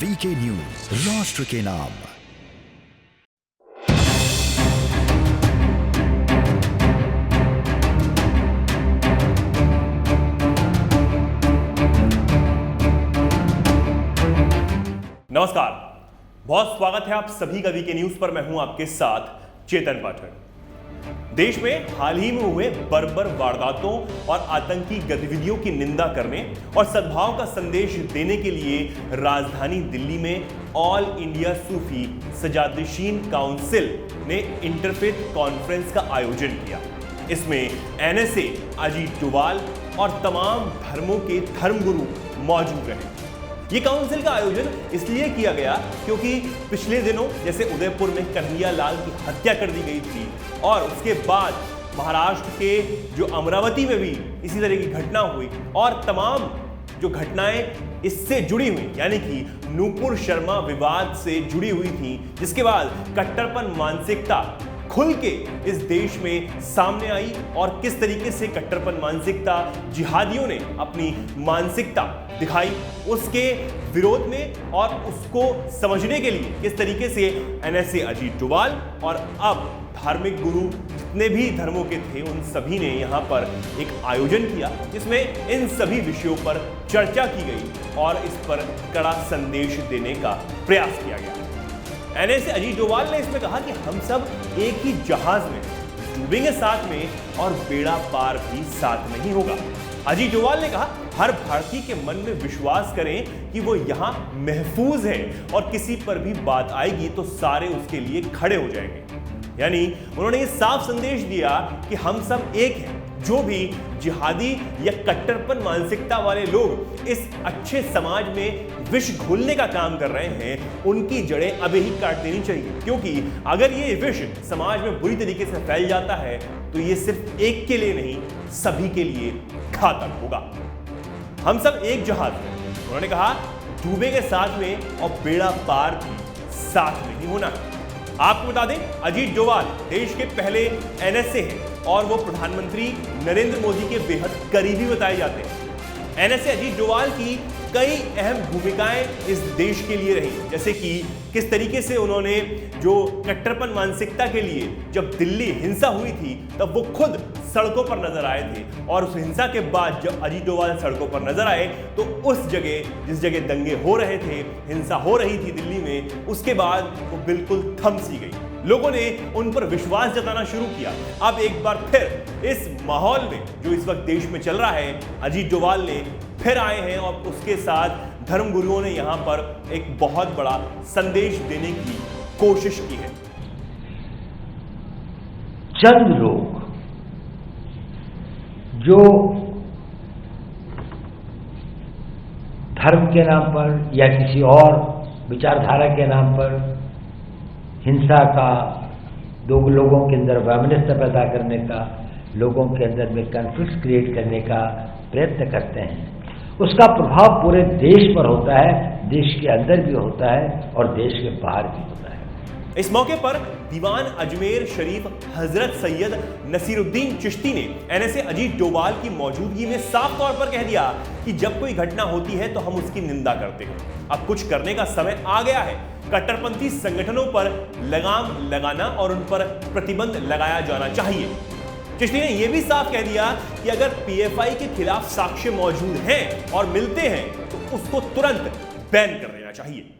VK news, राष्ट्र के नाम। नमस्कार, बहुत स्वागत है आप सभी का वीके न्यूज पर। मैं हूं आपके साथ चेतन पाठक। देश में हाल ही में हुए बर्बर वारदातों और आतंकी गतिविधियों की निंदा करने और सद्भाव का संदेश देने के लिए राजधानी दिल्ली में ऑल इंडिया सूफी सजादशीन काउंसिल ने इंटरफेथ कॉन्फ्रेंस का आयोजन किया। इसमें एनएसए, अजीत डोभाल और तमाम धर्मों के धर्मगुरु मौजूद रहे। ये काउंसिल का आयोजन इसलिए किया गया क्योंकि पिछले दिनों जैसे उदयपुर में कन्हैया लाल की हत्या कर दी गई थी और उसके बाद महाराष्ट्र के जो अमरावती में भी इसी तरह की घटना हुई और तमाम जो घटनाएं इससे जुड़ी हुई, यानी कि नूपुर शर्मा विवाद से जुड़ी हुई थी, जिसके बाद कट्टरपन मानसिकता खुल के इस देश में सामने आई और किस तरीके से कट्टरपन मानसिकता जिहादियों ने अपनी मानसिकता दिखाई, उसके विरोध में और उसको समझने के लिए किस तरीके से एनएसए, अजीत डोभाल और अब धार्मिक गुरु जितने भी धर्मों के थे उन सभी ने यहाँ पर एक आयोजन किया जिसमें इन सभी विषयों पर चर्चा की गई और इस पर कड़ा संदेश देने का प्रयास किया गया। एनएसए, अजीत डोभाल ने इसमें कहा कि हम सब एक ही जहाज में डूबेंगे साथ में और बेड़ा पार भी साथ में ही होगा। अजीत डोभाल ने कहा हर भारतीय के मन में विश्वास करें कि वो यहाँ महफूज है और किसी पर भी बात आएगी तो सारे उसके लिए खड़े हो जाएंगे। यानी उन्होंने ये साफ संदेश दिया कि हम सब एक हैं। जो भी जिहादी या कट्टरपन मानसिकता वाले लोग इस अच्छे समाज में विष घोलने का काम कर रहे हैं, उनकी जड़ें अभी ही काट देनी चाहिए, क्योंकि अगर ये विष समाज में बुरी तरीके से फैल जाता है तो ये सिर्फ एक के लिए नहीं, सभी के लिए घातक होगा। हम सब एक जहाज में, उन्होंने कहा, डूबेंगे साथ में और बेड़ा पार भी साथ में ही होना है। आपको बता दें, अजीत डोभाल देश के पहले एनएसए हैं और वो प्रधानमंत्री नरेंद्र मोदी के बेहद करीबी बताए जाते हैं। एनएसए, अजीत डोभाल की कई अहम भूमिकाएं इस देश के लिए रही, जैसे कि किस तरीके से उन्होंने जो कट्टरपन मानसिकता के लिए जब दिल्ली हिंसा हुई थी तब वो खुद सड़कों पर नजर आए थे और उस हिंसा के बाद जब अजीत डोभाल सड़कों पर नजर आए तो उस जगह जिस जगह दंगे हो रहे थे, हिंसा हो रही थी दिल्ली में, उसके बाद वो बिल्कुल थम सी गई। लोगों ने उन पर विश्वास जताना शुरू किया। अब एक बार फिर इस माहौल में जो इस वक्त देश में चल रहा है, अजीत डोभाल ने फिर आए हैं और उसके साथ धर्मगुरुओं ने यहां पर एक बहुत बड़ा संदेश देने की कोशिश की है। चंद लोग जो धर्म के नाम पर या किसी और विचारधारा के नाम पर हिंसा का, दो लोगों के अंदर वैमनस्य पैदा करने का, लोगों के अंदर में कॉन्फ्लिक्ट क्रिएट करने का प्रयत्न करते हैं, उसका प्रभाव पूरे देश पर होता है, देश के अंदर भी होता है और देश के बाहर भी होता है। इस मौके पर दीवान अजमेर शरीफ हजरत सैयद नसीरुद्दीन चिश्ती ने एनएसए, अजीत डोभाल की मौजूदगी में साफ तौर पर कह दिया कि जब कोई घटना होती है तो हम उसकी निंदा करते हैं। अब कुछ करने का समय आ गया है। कट्टरपंथी संगठनों पर लगाम लगाना और उन पर प्रतिबंध लगाया जाना चाहिए। चिश्ती ने यह भी साफ कह दिया कि अगर पीएफआई के खिलाफ साक्ष्य मौजूद हैं और मिलते हैं तो उसको तुरंत बैन कर देना चाहिए।